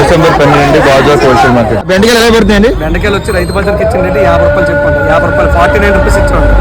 నర్సంపేట పని నుండి Gajuwaka wholesale market. బెండకాయలు ఎలా పడుతున్నాయండి? బెండకాయలు వచ్చి రైతు బజార్కి ఇచ్చిన రేటు 50 రూపాయలు చెప్పండి. 50 రూపాయలు 49 రూపీస్ ఇచ్చామండి.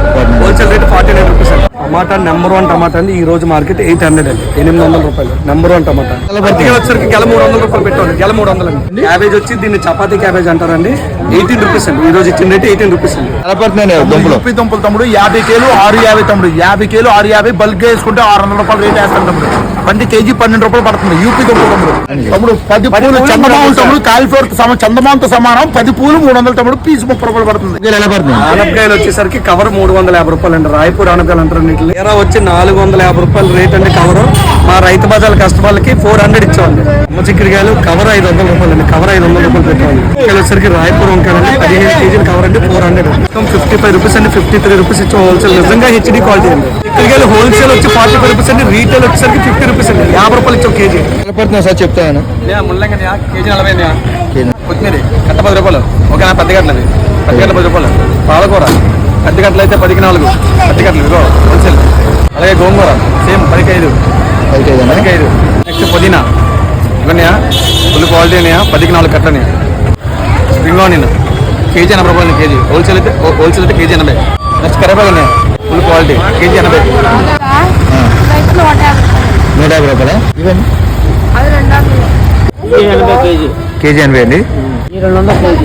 హోల్సేల్ రేటు 49 రూపీస్ అండి. టమాటా నెంబర్ 1 టమాటా అండి. ఈ రోజు మార్కెట్ 800 అండి. 800 రూపాయలు నెంబర్ 1 టమాటా. బెండకాయలు వచ్చరికి గెల 300 రూపాయలు పెట్టండి. గెల 300 అండి. క్యాబేజ్ వచ్చి దీన్ని చపాతీ క్యాబేజ్ అంటారండి. 18 రూపీస్ అండి. ఈ రోజు ఇచ్చిన రేటు 18 రూపీస్ అండి. ఎలా పడుతున్నాయి దుంపలు? దుంపలు తమ్ముడు 50 కేలు 650 తమ్ముడు. 50 కేలు 650 బల్క్ వేసుకుంటే 600 రూపాయలు రేట్ వేస్తాను తమ్ముడు. పండి కేజీ 12 రూపాయలు పడుతుంది. యూపీ దుంపలు తమ్ముడు. తమ్ముడు 10 పూలు చందమామ తమ్ముడు కాలిఫ్లవర్ చందమామతో సమానం. 10 పూలు 300 తమ్ముడు. పీస్ 30 రూపాయలు పడుతుంది. ఎలా పడుతుంది? ఆనపకాయలు వచ్చేసరికి కవర్ 350 రూపాయలు అండి. రాయపూర్ ఆనపకాయలు అంటారు. ఎరా వచ్చి 450 రూపాయలు రేట్ అండి కవర్. మా రైతు బజార్ కస్టమర్లకి 400 ఇచ్చామండి. అమ్మ చిక్కడికాయలు కవర్ 500 రూపాయలు అండి. కవర్ 500 రూపాయలు పెట్టాలి. వచ్చరికి రాయపూర్ వంకాయలు 15 కేజీలు కవర్ అండి 400. 55 రూపీస్ అండి. 53 రూపీస్ ఇచ్చాం హోల్సేల్. నిజంగా హెచ్డి క్వాలిటీ అండి. చిక్కడికాయలు హోల్సేల్ వచ్చి 45 రూపీస్ అండి. రీటైల్ వచ్చేసరికి 50 రూపీస్ అండి. 50 రూపాయలు ఇచ్చాం కేజీ. ఎలా పడుతున్నాయి సార్ చెప్తాను? ముల్లంగా కేజీ 40. కొత్తిమీర కట్ట 10 రూపాయలు. ఓకేనా? 10 గంటలది 10 గంటల 10 రూపాయలు. పాలకూర 10 గంటలు అయితే 10కి 4. 10 గంటలు ఇదిగో హోల్సేల్. అలాగే గోంగూర సేమ్ 10కి 5. 10కి 5. నెక్స్ట్ పుదీనా ఇవన్నయా ఫుల్ క్వాలిటీ అయినాయా. 10కి 4 కట్టనయా. స్ప్రింగ్ ఆనియన్ కేజీ 80 రూపాయలు కేజీ. హోల్సేల్ అయితే కేజీ 80. నెక్స్ట్ కరివేపాకు ఉన్నాయా ఫుల్ క్వాలిటీ కేజీ 80. 150 రూపాయలా? ఇవన్నీ కేజీ 80 అండి. 200 కేజీ.